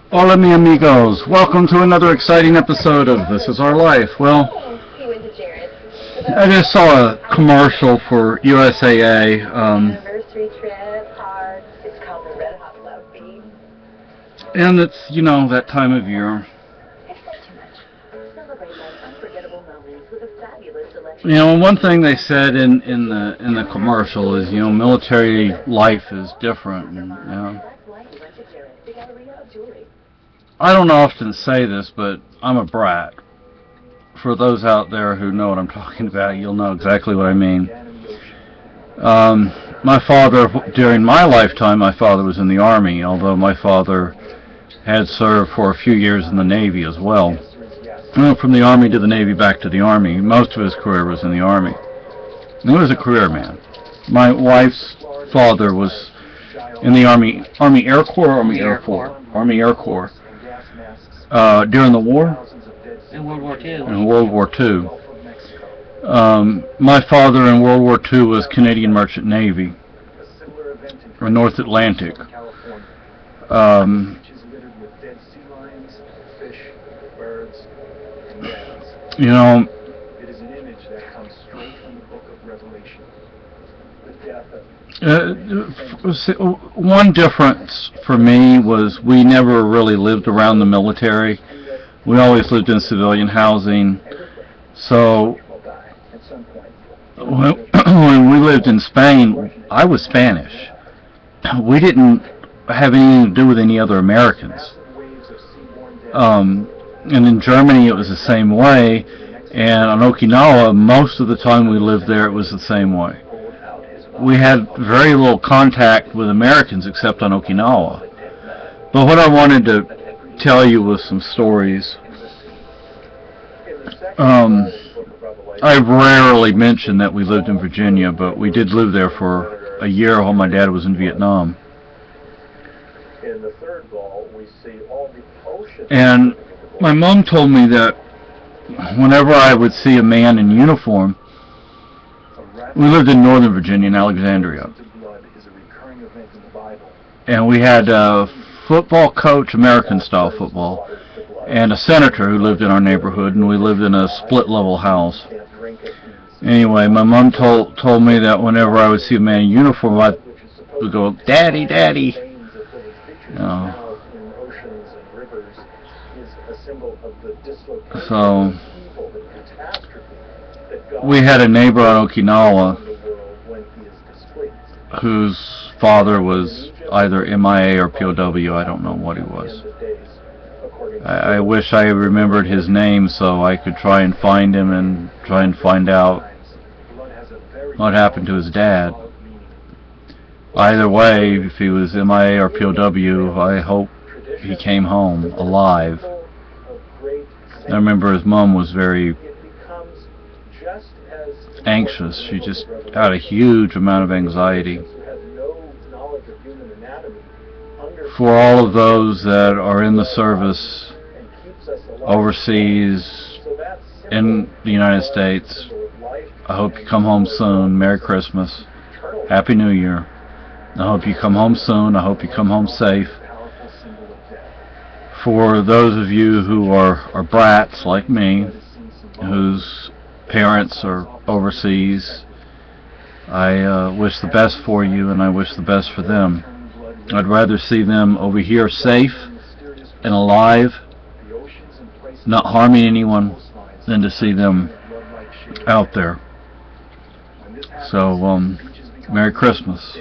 Hola, mi amigos. Welcome to another exciting episode of This Is Our Life. Well, I just saw a commercial for USAA. And it's, that time of year. One thing they said in the commercial is, military life is different. And, I don't often say this, but I'm a brat. For those out there who know what I'm talking about, you'll know exactly what I mean. My father, during my lifetime, my father was in the Army, although my father had served for a few years in the Navy as well. From the Army to the Navy, back to the Army. Most of his career was in the Army. He was a career man. My wife's father was in the Army Air Corps, Army Air Force, Army Air Corps. During the war? In World War II. In World War II. My father in World War II was Canadian Merchant Navy, or North Atlantic. It is an image that comes straight from the book of Revelation. The death of one difference for me was we never really lived around the military. We always lived in civilian housing. So when we lived in Spain, I was Spanish. We didn't have anything to do with any other Americans. And in Germany it was the same way, and on Okinawa most of the time we lived there it was the same way. We had very little contact with Americans except on Okinawa. But what I wanted to tell you was some stories. I rarely mention that we lived in Virginia, but we did live there for a year while my dad was in Vietnam. And my mom told me that whenever I would see a man in uniform, we lived in Northern Virginia, in Alexandria, and we had a football coach, American-style football, and a senator who lived in our neighborhood, and we lived in a split-level house. Anyway, my mom told me that whenever I would see a man in uniform, I would go, "Daddy, Daddy." So we had a neighbor on Okinawa whose father was either MIA or POW. I don't know what he was. I wish I remembered his name so I could try and find him and try and find out what happened to his dad. Either way, if he was MIA or POW, I hope he came home alive. I remember his mom was very anxious. She just had a huge amount of anxiety. For all of those that are in the service overseas, in the United States, I hope you come home soon. Merry Christmas. Happy New Year. I hope you come home soon. I hope you come home safe. For those of you who are brats like me, whose parents are overseas, I wish the best for you, and I wish the best for them. I'd rather see them over here safe and alive, not harming anyone, than to see them out there. So, Merry Christmas.